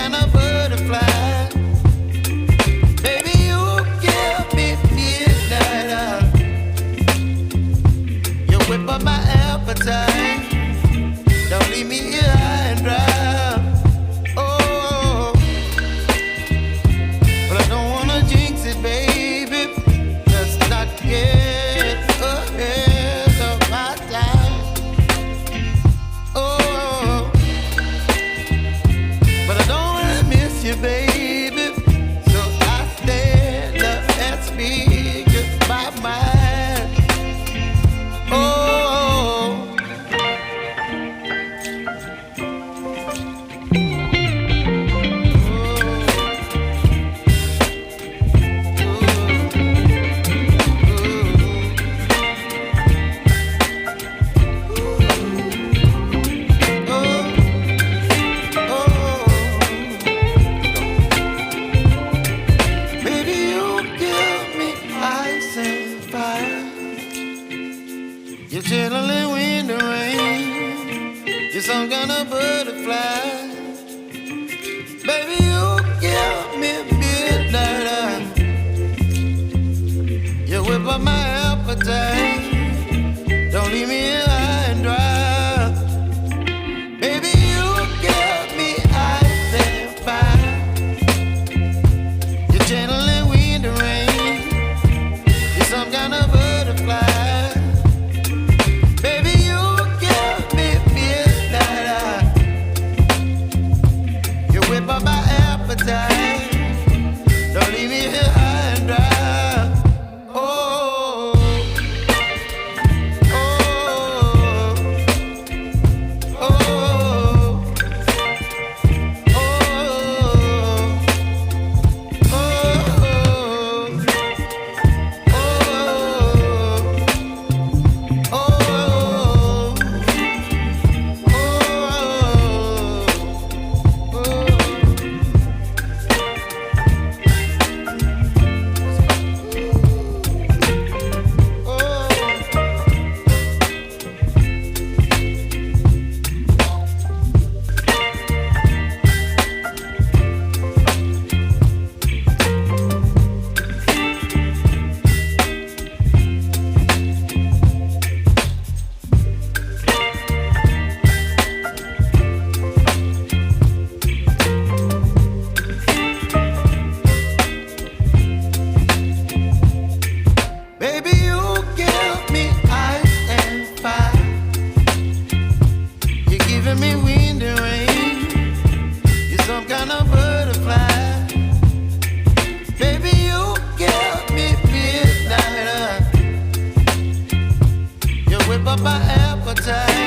kind of butterfly. Baby, you give me midnight. You whip up my appetite. Don't leave me here high and dry. Oh, but I don't wanna jinx it, baby. Let's not get ahead of my time. Oh, but I don't wanna miss you, baby. So I stand up and speak my mind. Oh. You're chilling wind and rain. You're some kind of butterfly. Baby, you give me midnight. You whip up my appetite. Don't leave me here high and dry. Baby, you give me ice and fire. You're channeling wind and rain. You're some kind of butterfly. My appetite. Don't leave me here high and dry. Oh, oh, oh, oh, me wind and rain. You're some kind of butterfly. Baby, you give me midnight. You whip up my appetite.